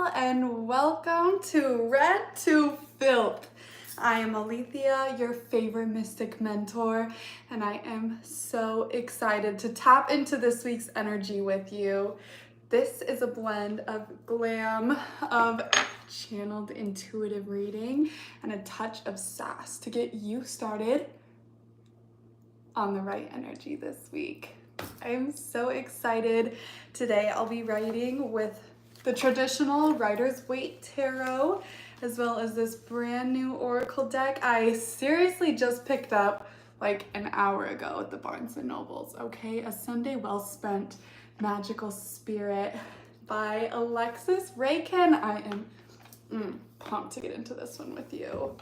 y'all, and welcome to Red to Filth. I am Alethea, your favorite mystic mentor, and I am so excited to tap into this week's energy with you. This is a blend of glam, of channeled intuitive reading, and a touch of sass to get you started on the right energy this week. I am so excited. Today I'll be writing with the traditional Rider's Waite Tarot, as well as this brand new Oracle deck I seriously just picked up like an hour ago at the Barnes & Nobles, okay? A Sunday Well Spent Magical Spirit by Alexis Raykin. I am pumped to get into this one with you.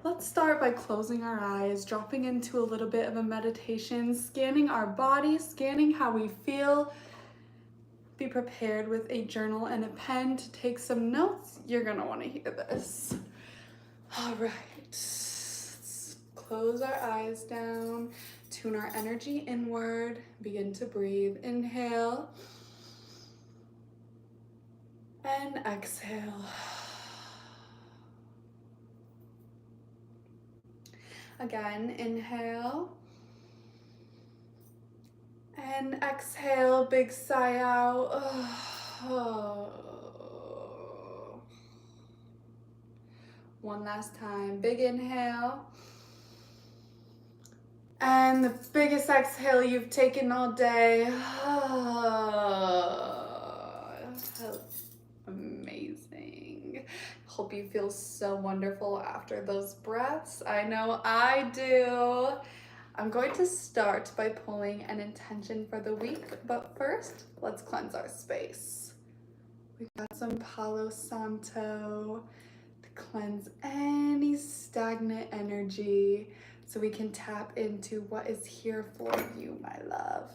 Let's start by closing our eyes, dropping into a little bit of a meditation, scanning our body, scanning how we feel. Be prepared with a journal and a pen to take some notes. You're gonna want to hear this. All right, let's close our eyes down, tune our energy inward, begin to breathe. Inhale and exhale. Again, inhale and exhale, big sigh out. One last time, big inhale. And the biggest exhale you've taken all day. Amazing. Hope you feel so wonderful after those breaths. I know I do. I'm going to start by pulling an intention for the week, but first, let's cleanse our space. We've got some Palo Santo to cleanse any stagnant energy so we can tap into what is here for you, my love.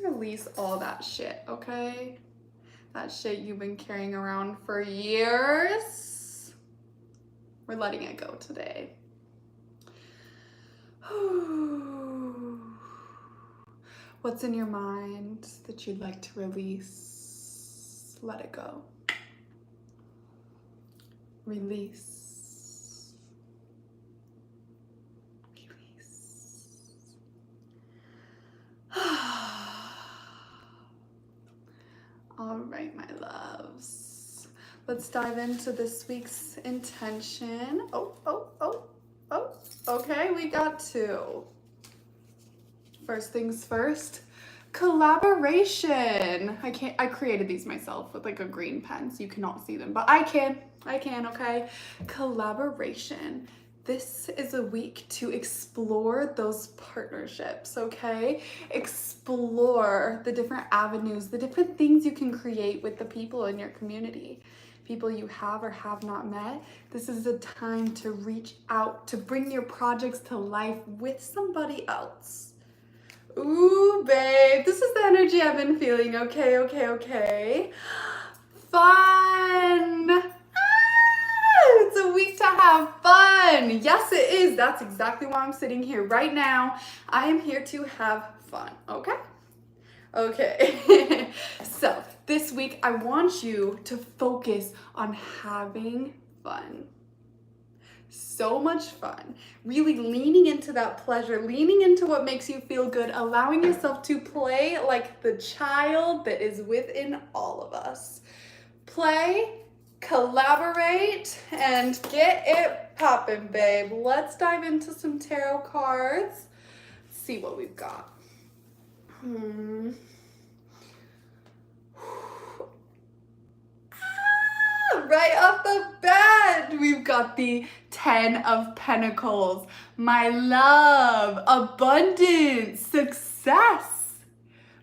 Release all that shit, okay? That shit you've been carrying around for years. We're letting it go today. What's in your mind that you'd like to release? Let it go. Release. All right, my loves. Let's dive into this week's intention. Okay, we got two. First things first, collaboration. I created these myself with like a green pen, so you cannot see them, but I can, okay? Collaboration. This is a week to explore those partnerships, okay? Explore the different avenues, the different things you can create with the people in your community, people you have or have not met. This is a time to reach out, to bring your projects to life with somebody else. Ooh, babe, this is the energy I've been feeling, okay. Fun! It's a week to have fun. Yes, it is. That's exactly why I'm sitting here right now. I am here to have fun, okay? Okay. So this week, I want you to focus on having fun. So much fun. Really leaning into that pleasure, leaning into what makes you feel good, allowing yourself to play like the child that is within all of us. Play, collaborate, and get it poppin', babe. Let's dive into some tarot cards. Let's see what we've got. Right off the bat, we've got the 10 of Pentacles. My love, abundance, success,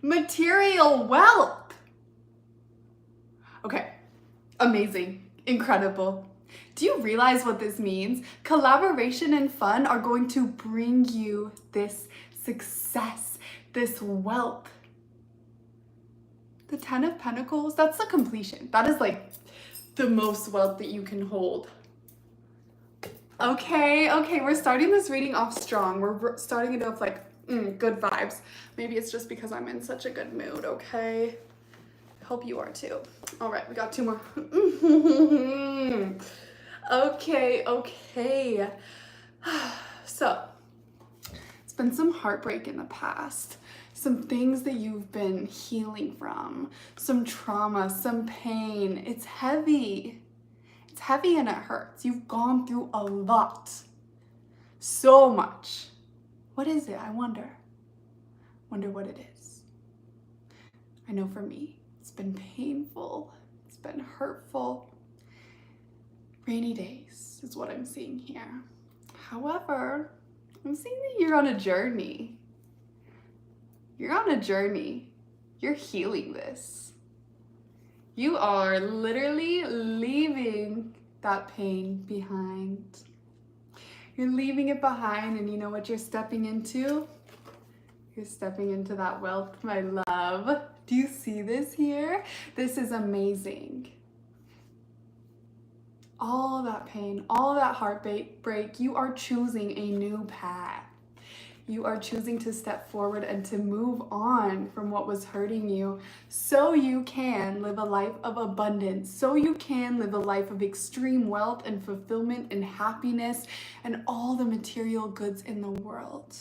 material wealth. Okay. Amazing, incredible. Do you realize what this means? Collaboration and fun are going to bring you this success, this wealth. The 10 of Pentacles, that's the completion. That is like the most wealth that you can hold. Okay, we're starting this reading off strong. We're starting it off like good vibes. Maybe it's just because I'm in such a good mood, okay? Hope you are too. All right, we got 2 more. Okay. So, it's been some heartbreak in the past, some things that you've been healing from, some trauma, some pain. It's heavy. It's heavy and it hurts. You've gone through a lot. So much. What is it? I wonder. Wonder what it is. I know for me, it's been painful. It's been hurtful. Rainy days is what I'm seeing here. However, I'm seeing that you're on a journey. You're on a journey. You're healing this. You are literally leaving that pain behind. You're leaving it behind, and you know what you're stepping into? You're stepping into that wealth, my love. Do you see this here? This is amazing. All that pain, all that heartbreak, you are choosing a new path. You are choosing to step forward and to move on from what was hurting you so you can live a life of abundance, so you can live a life of extreme wealth and fulfillment and happiness and all the material goods in the world.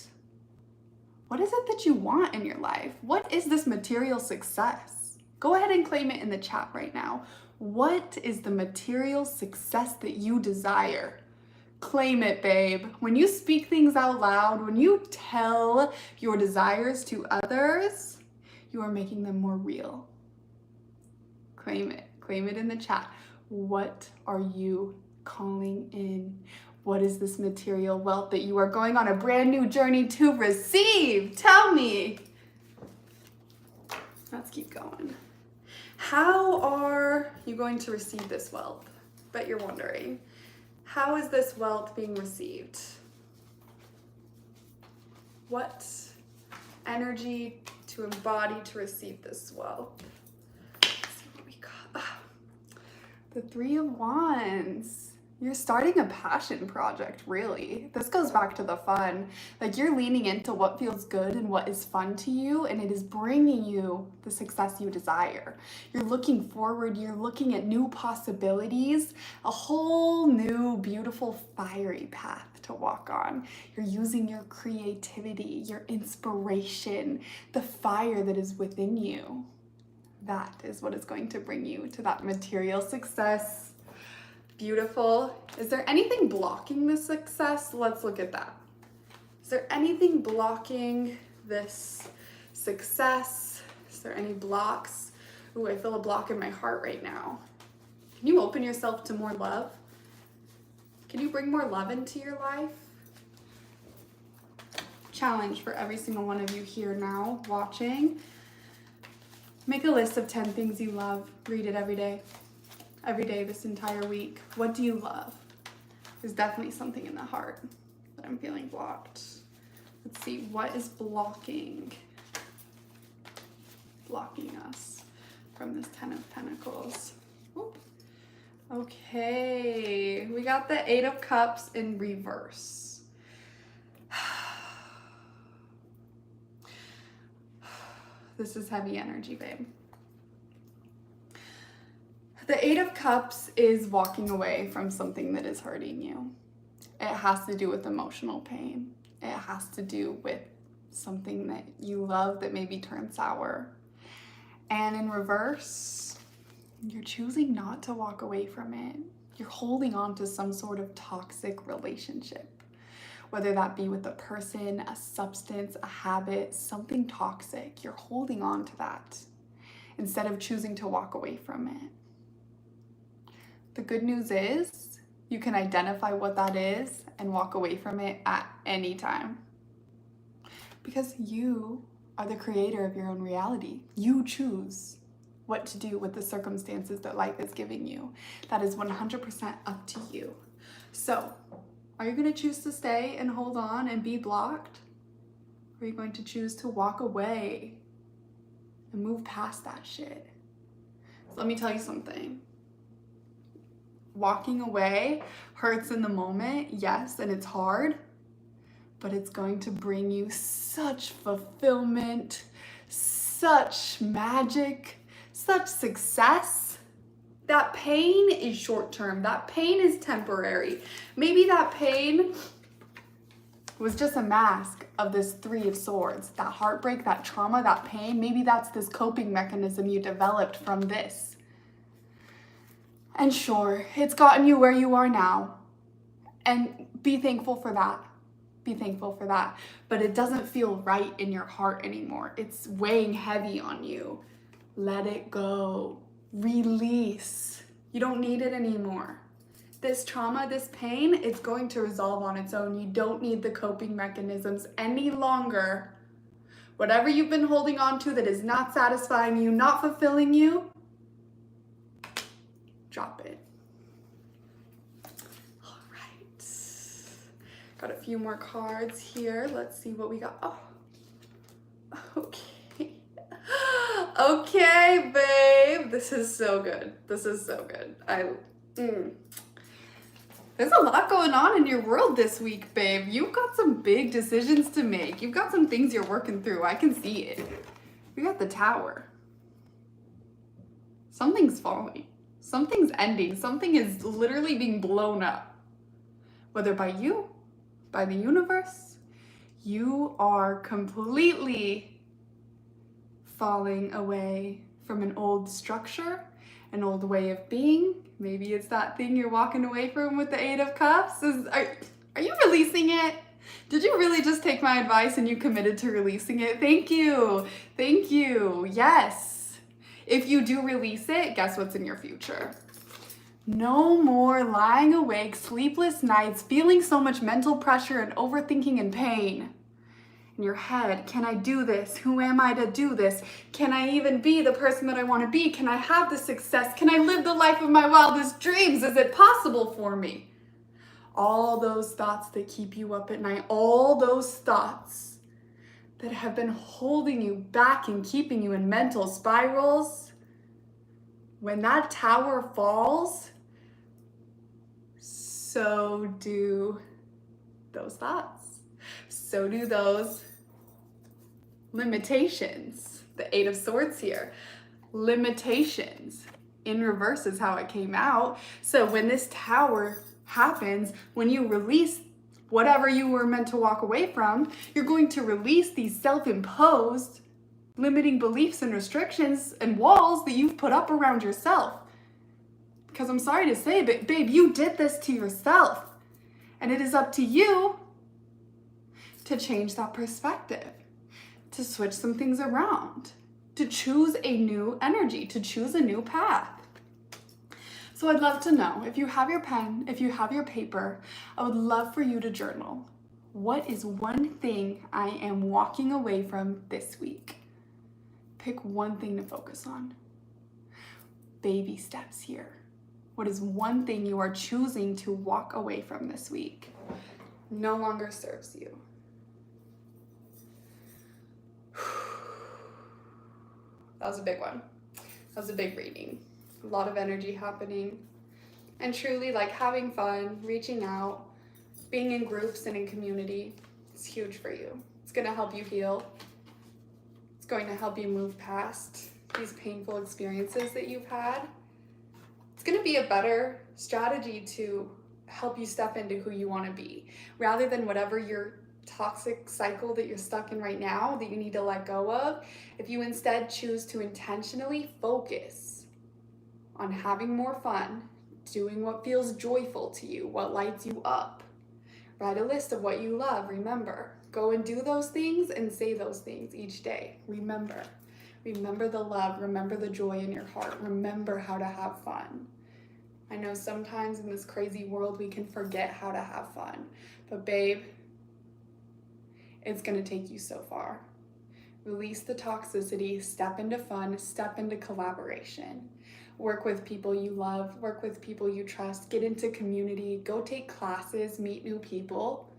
What is it that you want in your life? What is this material success? Go ahead and claim it in the chat right now. What is the material success that you desire? Claim it, babe. When you speak things out loud, when you tell your desires to others, you are making them more real. Claim it. Claim it in the chat. What are you calling in? What is this material wealth that you are going on a brand new journey to receive? Tell me. Let's keep going. How are you going to receive this wealth? Bet you're wondering. How is this wealth being received? What energy to embody to receive this wealth? Let's see what we got. The 3 of Wands. You're starting a passion project, really. This goes back to the fun. Like, you're leaning into what feels good and what is fun to you, and it is bringing you the success you desire. You're looking forward, you're looking at new possibilities, a whole new, beautiful, fiery path to walk on. You're using your creativity, your inspiration, the fire that is within you. That is what is going to bring you to that material success. Beautiful. Is there anything blocking this success? Let's look at that. Is there anything blocking this success? Is there any blocks? Ooh, I feel a block in my heart right now. Can you open yourself to more love? Can you bring more love into your life? Challenge for every single one of you here now watching. Make a list of 10 things you love. Read it every day. Every day this entire week. What do you love? There's definitely something in the heart that I'm feeling blocked. Let's see, what is blocking us from this 10 of Pentacles? Whoop. Okay, we got the 8 of Cups in reverse. This is heavy energy, babe. The 8 of Cups is walking away from something that is hurting you. It has to do with emotional pain. It has to do with something that you love that maybe turned sour. And in reverse, you're choosing not to walk away from it. You're holding on to some sort of toxic relationship, whether that be with a person, a substance, a habit, something toxic. You're holding on to that instead of choosing to walk away from it. The good news is you can identify what that is and walk away from it at any time. Because you are the creator of your own reality. You choose what to do with the circumstances that life is giving you. That is 100% up to you. So, are you going to choose to stay and hold on and be blocked? Or are you going to choose to walk away and move past that shit? So let me tell you something. Walking away hurts in the moment, yes, and it's hard, but it's going to bring you such fulfillment, such magic, such success. That pain is short term. That pain is temporary. Maybe that pain was just a mask of this Three of Swords. That heartbreak, that trauma, that pain, maybe that's this coping mechanism you developed from this. And sure, it's gotten you where you are now. And be thankful for that. Be thankful for that. But it doesn't feel right in your heart anymore. It's weighing heavy on you. Let it go. Release. You don't need it anymore. This trauma, this pain, it's going to resolve on its own. You don't need the coping mechanisms any longer. Whatever you've been holding on to that is not satisfying you, not fulfilling you, drop it. All right. Got a few more cards here. Let's see what we got. Oh, okay. Okay, babe. This is so good. This is so good. There's a lot going on in your world this week, babe. You've got some big decisions to make. You've got some things you're working through. I can see it. We got the Tower. Something's falling. Something's ending. Something is literally being blown up. Whether by you, by the universe, you are completely falling away from an old structure, an old way of being. Maybe it's that thing you're walking away from with the Eight of Cups. Are you releasing it? Did you really just take my advice and you committed to releasing it? Thank you. Thank you. Yes. If you do release it, guess what's in your future? No more lying awake, sleepless nights, feeling so much mental pressure and overthinking and pain. In your head, can I do this? Who am I to do this? Can I even be the person that I want to be? Can I have the success? Can I live the life of my wildest dreams? Is it possible for me? All those thoughts that keep you up at night, all those thoughts that have been holding you back and keeping you in mental spirals, when that tower falls, so do those thoughts. So do those limitations. The Eight of Swords here. Limitations. In reverse is how it came out. So when this tower happens, when you release whatever you were meant to walk away from, you're going to release these self-imposed limiting beliefs and restrictions and walls that you've put up around yourself. Because I'm sorry to say, but babe, you did this to yourself. And it is up to you to change that perspective, to switch some things around, to choose a new energy, to choose a new path. So I'd love to know, if you have your pen, if you have your paper, I would love for you to journal. What is one thing I am walking away from this week? Pick one thing to focus on. Baby steps here. What is one thing you are choosing to walk away from this week? No longer serves you. That was a big one. That was a big reading. A lot of energy happening. And truly, like, having fun, reaching out, being in groups and in community, it's huge for you. It's going to help you heal. It's going to help you move past these painful experiences that you've had. It's going to be a better strategy to help you step into who you want to be, rather than whatever your toxic cycle that you're stuck in right now that you need to let go of. If you instead choose to intentionally focus on having more fun, doing what feels joyful to you, what lights you up, write a list of what you love. Remember, go and do those things and say those things each day. Remember the love, remember the joy in your heart, remember how to have fun. I know sometimes in this crazy world we can forget how to have fun, but babe, it's gonna take you so far. Release the toxicity, step into fun, step into collaboration. Work with people you love, work with people you trust, get into community, go take classes, meet new people.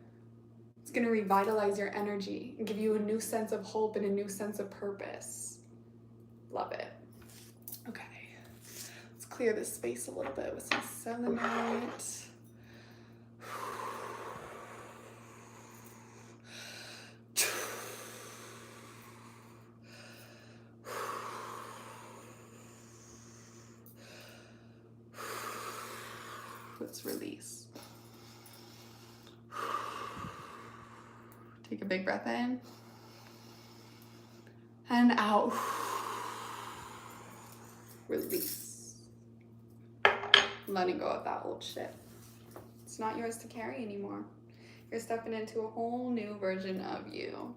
It's gonna revitalize your energy and give you a new sense of hope and a new sense of purpose. Love it. Okay, let's clear this space a little bit with some selenite. Let's release. Take a big breath in and out. Release. Letting go of that old shit. It's not yours to carry anymore. You're stepping into a whole new version of you.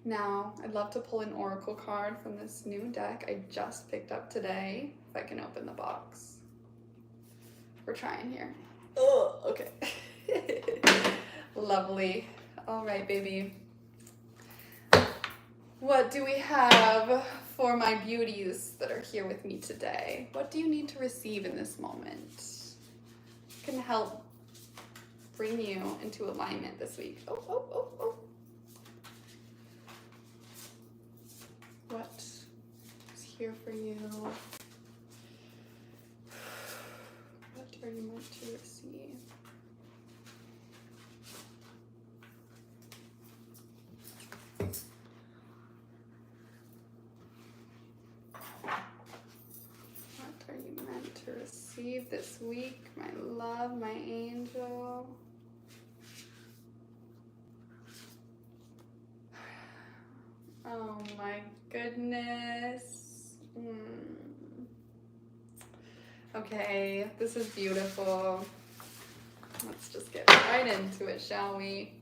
Now, I'd love to pull an oracle card from this new deck I just picked up today, if I can open the box. We're trying here. Oh, okay. Lovely. All right, baby. What do we have for my beauties that are here with me today? What do you need to receive in this moment? Can help bring you into alignment this week. Oh. What is here for you? What are you meant to receive? What are you meant to receive this week, my love, my angel? Oh my goodness. Okay, this is beautiful. Let's just get right into it, shall we?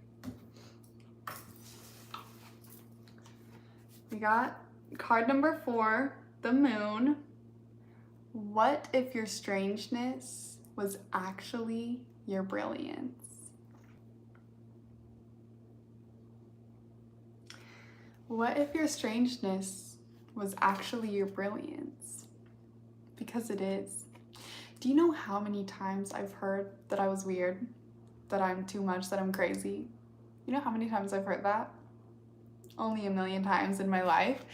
We got card number 4, the moon. What if your strangeness was actually your brilliance? What if your strangeness was actually your brilliance? Because it is. Do you know how many times I've heard that I was weird, that I'm too much, that I'm crazy? You know how many times I've heard that? Only a million times in my life.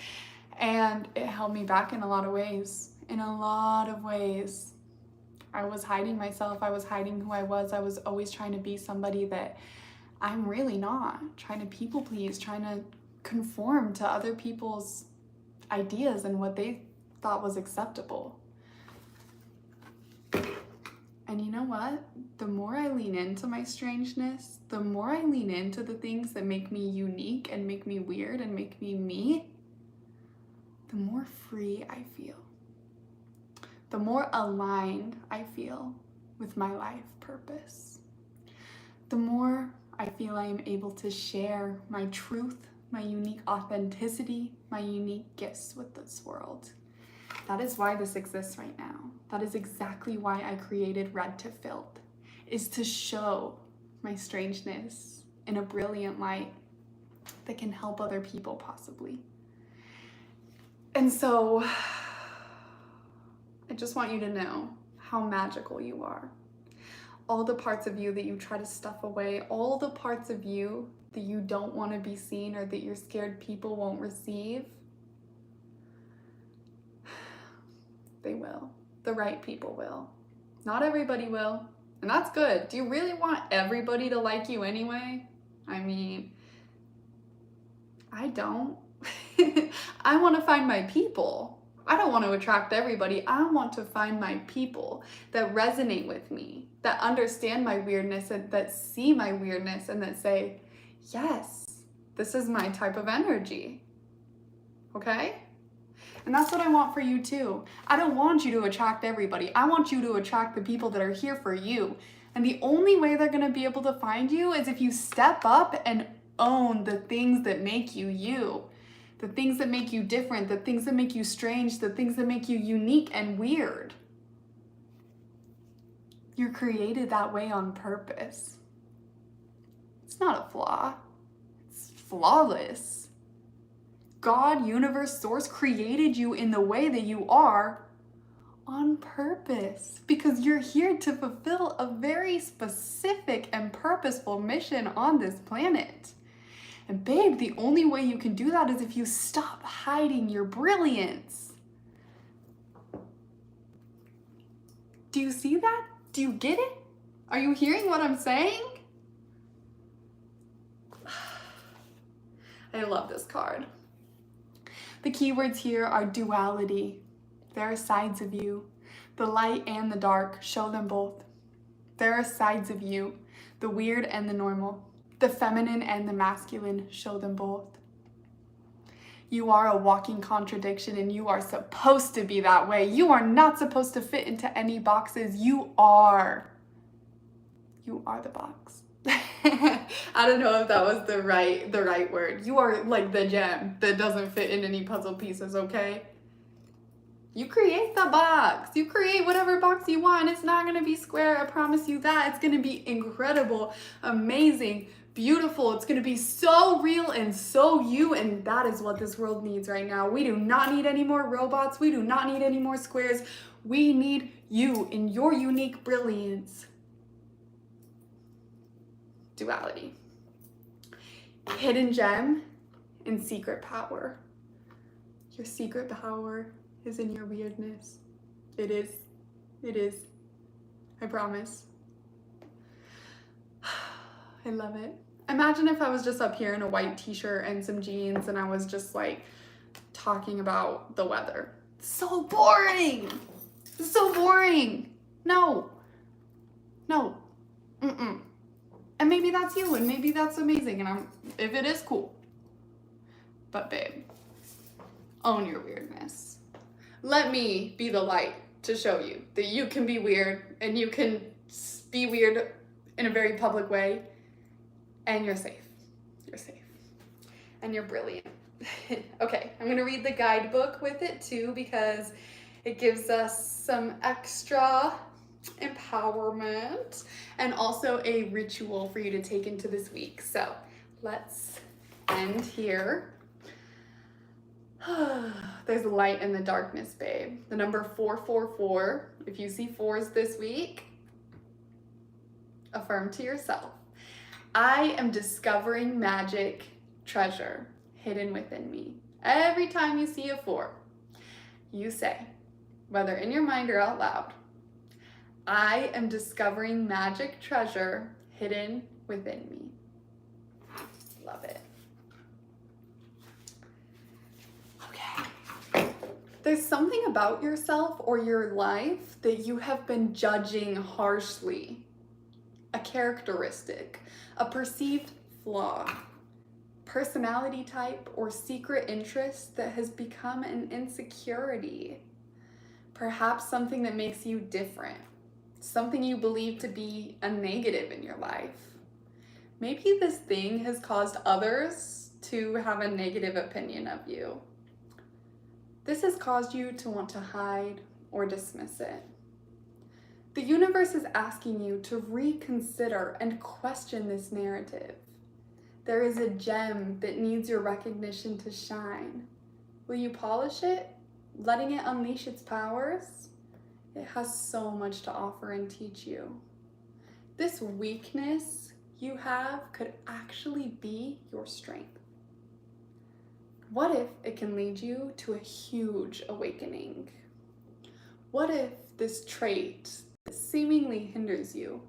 And it held me back in a lot of ways. In a lot of ways. I was hiding myself. I was hiding who I was. I was always trying to be somebody that I'm really not. Trying to people please, trying to conform to other people's ideas and what they thought was acceptable. And you know what? The more I lean into my strangeness, the more I lean into the things that make me unique and make me weird and make me me, the more free I feel. The more aligned I feel with my life purpose. The more I feel I am able to share my truth, my unique authenticity, my unique gifts with this world. That is why this exists right now. That is exactly why I created Red to Filth, is to show my strangeness in a brilliant light that can help other people possibly. And so I just want you to know how magical you are. All the parts of you that you try to stuff away, all the parts of you that you don't want to be seen or that you're scared people won't receive, they will. The right people will. Not everybody will, and that's good. Do you really want everybody to like you anyway? I mean, I don't. I want to find my people. I don't want to attract everybody. I want to find my people that resonate with me, that understand my weirdness, and that see my weirdness and that say, yes, this is my type of energy. Okay? And that's what I want for you too. I don't want you to attract everybody. I want you to attract the people that are here for you. And the only way they're going to be able to find you is if you step up and own the things that make you you. The things that make you different, the things that make you strange, the things that make you unique and weird. You're created that way on purpose. It's not a flaw. It's flawless. God, universe, source created you in the way that you are on purpose because you're here to fulfill a very specific and purposeful mission on this planet. And babe, the only way you can do that is if you stop hiding your brilliance. Do you see that? Do you get it? Are you hearing what I'm saying? I love this card. The keywords here are duality. There are sides of you. The light and the dark, show them both. There are sides of you, the weird and the normal. The feminine and the masculine, show them both. You are a walking contradiction and you are supposed to be that way. You are not supposed to fit into any boxes. You are the box. I don't know if that was the right word. You are like the gem that doesn't fit in any puzzle pieces, okay? You create the box. You create whatever box you want. It's not gonna be square, I promise you that. It's gonna be incredible, amazing, beautiful. It's gonna be so real and so you, and that is what this world needs right now. We do not need any more robots. We do not need any more squares. We need you in your unique brilliance. Duality. Hidden gem and secret power. Your secret power is in your weirdness. It is. It is. I promise. I love it. Imagine if I was just up here in a white t-shirt and some jeans and I was just like talking about the weather. So boring. So boring. No. No. Mm-mm. And maybe that's you, and maybe that's amazing, and if it is, cool. But babe, own your weirdness. Let me be the light to show you that you can be weird, and you can be weird in a very public way, and you're safe. You're safe. And you're brilliant. Okay, I'm gonna read the guidebook with it too, because it gives us some extra empowerment and also a ritual for you to take into this week. So let's end here. There's a light in the darkness, babe. The number 444. If you see fours this week, affirm to yourself. I am discovering magic treasure hidden within me. Every time you see a 4, you say, whether in your mind or out loud, I am discovering magic treasure hidden within me. Love it. Okay. There's something about yourself or your life that you have been judging harshly. A characteristic, a perceived flaw, personality type, or secret interest that has become an insecurity. Perhaps something that makes you different. Something you believe to be a negative in your life. Maybe this thing has caused others to have a negative opinion of you. This has caused you to want to hide or dismiss it. The universe is asking you to reconsider and question this narrative. There is a gem that needs your recognition to shine. Will you polish it, letting it unleash its powers? It has so much to offer and teach you. This weakness you have could actually be your strength. What if it can lead you to a huge awakening? What if this trait that seemingly hinders you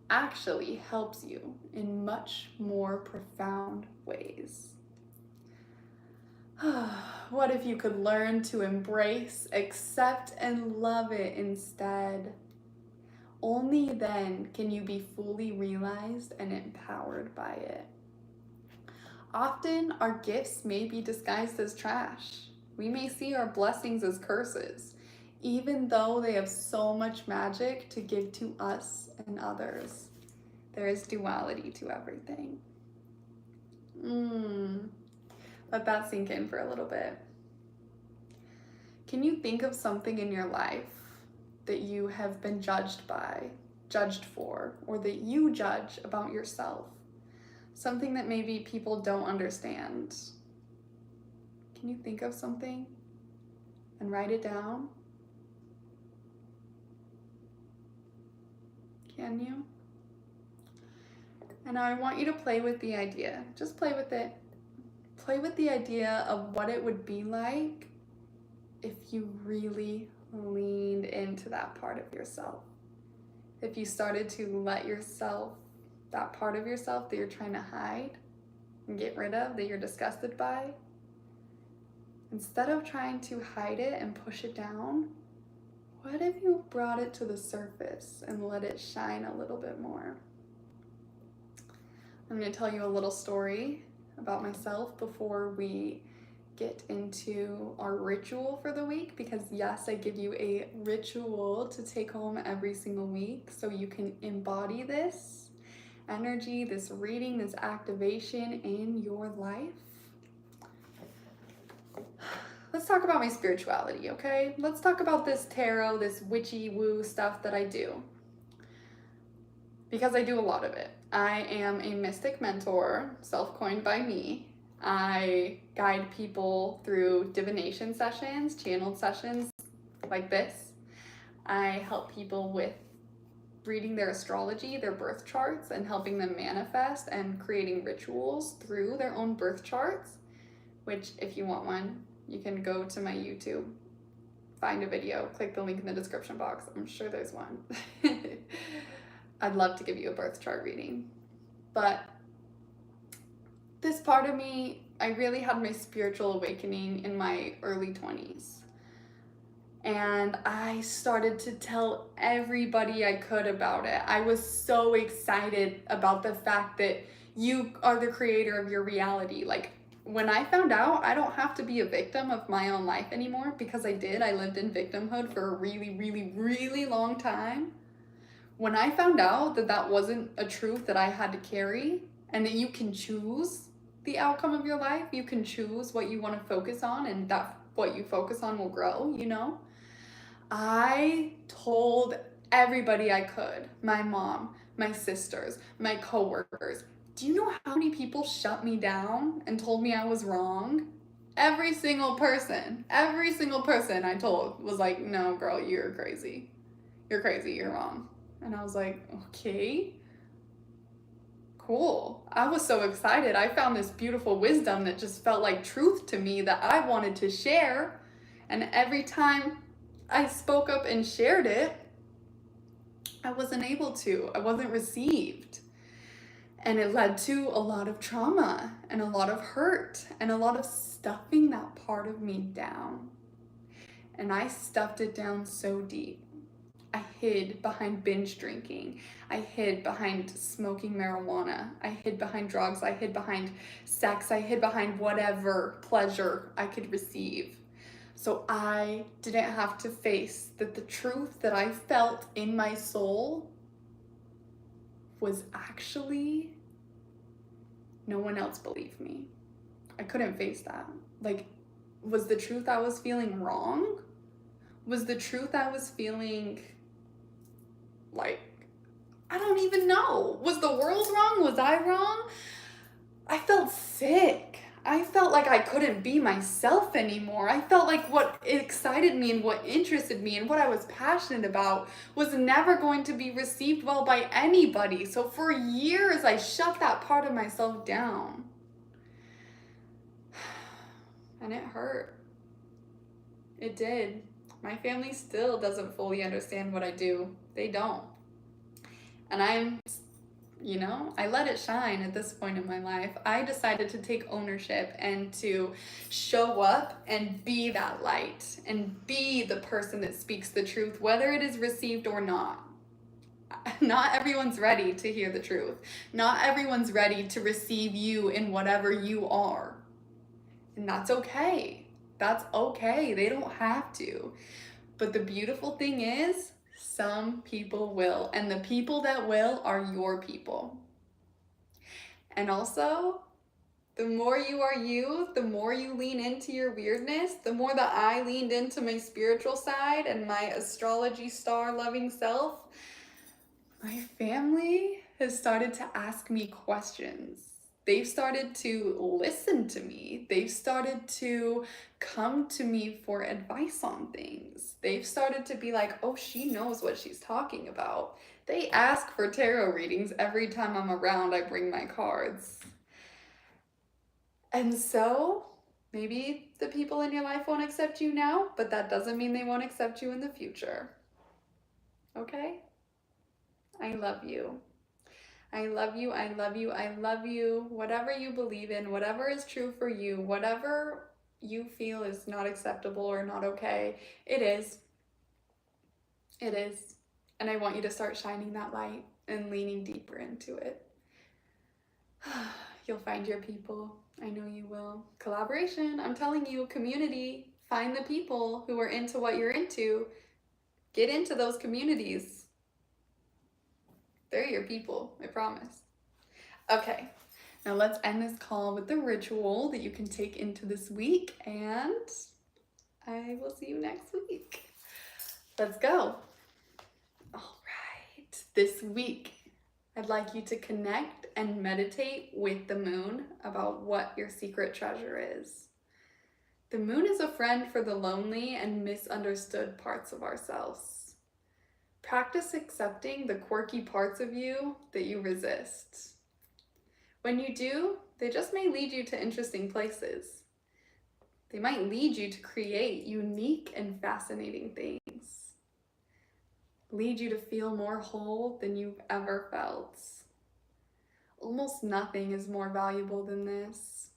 actually helps you in much more profound ways? What if you could learn to embrace, accept, and love it instead? Only then can you be fully realized and empowered by it. Often, our gifts may be disguised as trash. We may see our blessings as curses, even though they have so much magic to give to us and others. There is duality to everything. Let that sink in for a little bit. Can you think of something in your life that you have been judged for, or that you judge about yourself? Something that maybe people don't understand. Can you think of something and write it down? Can you? And now I want you to play with the idea. Just play with it. Play with the idea of what it would be like if you really leaned into that part of yourself. If you started to let yourself, that part of yourself that you're trying to hide and get rid of, that you're disgusted by, instead of trying to hide it and push it down, what if you brought it to the surface and let it shine a little bit more? I'm going to tell you a little story about myself before we get into our ritual for the week, because yes, I give you a ritual to take home every single week so you can embody this energy, this reading, this activation in your life. Let's talk about my spirituality, okay? Let's talk about this tarot, this witchy woo stuff that I do, because I do a lot of it. I am a mystic mentor, self-coined by me. I guide people through divination sessions, channeled sessions like this. I help people with reading their astrology, their birth charts, and helping them manifest and creating rituals through their own birth charts, which if you want one, you can go to my YouTube, find a video, click the link in the description box. I'm sure there's one. I'd love to give you a birth chart reading. But this part of me, I really had my spiritual awakening in my early 20s. And I started to tell everybody I could about it. I was so excited about the fact that you are the creator of your reality. Like, when I found out I don't have to be a victim of my own life anymore, because I did. I lived in victimhood for a really, really, really long time. When I found out that that wasn't a truth that I had to carry, and that you can choose the outcome of your life, you can choose what you want to focus on, and that what you focus on will grow, you know? I told everybody I could, my mom, my sisters, my coworkers. Do you know how many people shut me down and told me I was wrong? Every single person I told was like, no, girl, you're crazy. You're crazy, you're wrong. And I was like, okay, cool. I was so excited. I found this beautiful wisdom that just felt like truth to me that I wanted to share. And every time I spoke up and shared it, I wasn't able to. I wasn't received. And it led to a lot of trauma and a lot of hurt and a lot of stuffing that part of me down. And I stuffed it down so deep. I hid behind binge drinking. I hid behind smoking marijuana. I hid behind drugs. I hid behind sex. I hid behind whatever pleasure I could receive. So I didn't have to face that the truth that I felt in my soul was actually no one else believed me. I couldn't face that. Like, was the truth I was feeling wrong? Was the truth I was feeling like, I don't even know. Was the world wrong? Was I wrong? I felt sick. I felt like I couldn't be myself anymore. I felt like what excited me and what interested me and what I was passionate about was never going to be received well by anybody. So for years, I shut that part of myself down. And it hurt. It did. My family still doesn't fully understand what I do. They don't. And I let it shine at this point in my life. I decided to take ownership and to show up and be that light and be the person that speaks the truth, whether it is received or not. Not everyone's ready to hear the truth. Not everyone's ready to receive you in whatever you are. And that's okay. That's okay. They don't have to. But the beautiful thing is, some people will. And the people that will are your people. And also, the more you are you, the more you lean into your weirdness, the more that I leaned into my spiritual side and my astrology star loving self, my family has started to ask me questions. They've started to listen to me. They've started to come to me for advice on things. They've started to be like, oh, she knows what she's talking about. They ask for tarot readings every time I'm around. I bring my cards. And so Maybe the people in your life won't accept you now, but that doesn't mean they won't accept you in the future. Okay? I love you. I love you, I love you, I love you. Whatever you believe in, whatever is true for you, whatever you feel is not acceptable or not okay, it is. It is. And I want you to start shining that light and leaning deeper into it. You'll find your people. I know you will. Collaboration, I'm telling you, community. Find the people who are into what you're into. Get into those communities. They're your people, I promise. Okay, now let's end this call with the ritual that you can take into this week, and I will see you next week. Let's go. All right, this week, I'd like you to connect and meditate with the moon about what your secret treasure is. The moon is a friend for the lonely and misunderstood parts of ourselves. Practice accepting the quirky parts of you that you resist. When you do, they just may lead you to interesting places. They might lead you to create unique and fascinating things. Lead you to feel more whole than you've ever felt. Almost nothing is more valuable than this.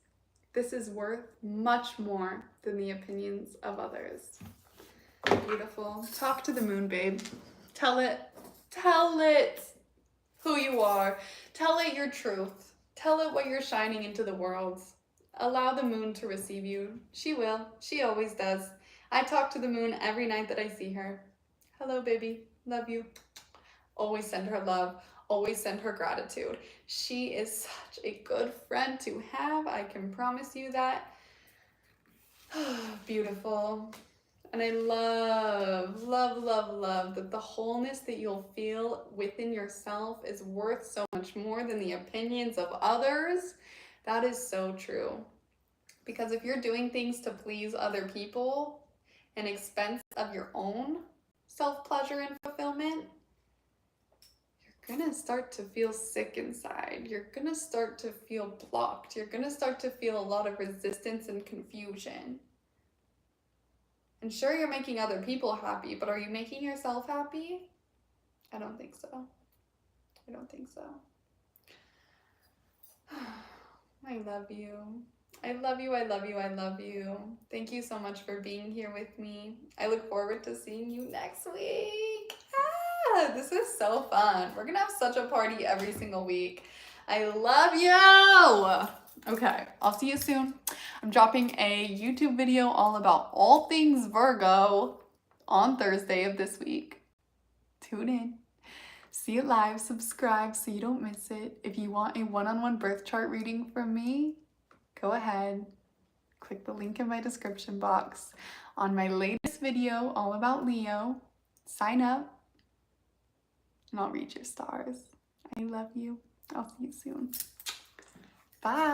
This is worth much more than the opinions of others. Beautiful. Talk to the moon, babe. Tell it who you are. Tell it your truth. Tell it what you're shining into the world. Allow the moon to receive you. She will. She always does. I talk to the moon every night that I see her. Hello, baby. Love you. Always send her love. Always send her gratitude. She is such a good friend to have. I can promise you that. Beautiful. And I love, love, love, love that the wholeness that you'll feel within yourself is worth so much more than the opinions of others. That is so true. Because if you're doing things to please other people at expense of your own self-pleasure and fulfillment, you're gonna start to feel sick inside. You're gonna start to feel blocked. You're gonna start to feel a lot of resistance and confusion. And sure, you're making other people happy, but are you making yourself happy? I don't think so. I don't think so. I love you. I love you, I love you, I love you. Thank you so much for being here with me. I look forward to seeing you next week. This is so fun. We're gonna have such a party every single week. I love you. Okay, I'll see you soon. I'm dropping a YouTube video all about all things Virgo on Thursday of this week. Tune in. See it live, subscribe so you don't miss it. If you want a one-on-one birth chart reading from me, go ahead. Click the link in my description box. On my latest video all about Leo, sign up and I'll read your stars. I love you. I'll see you soon. Bye.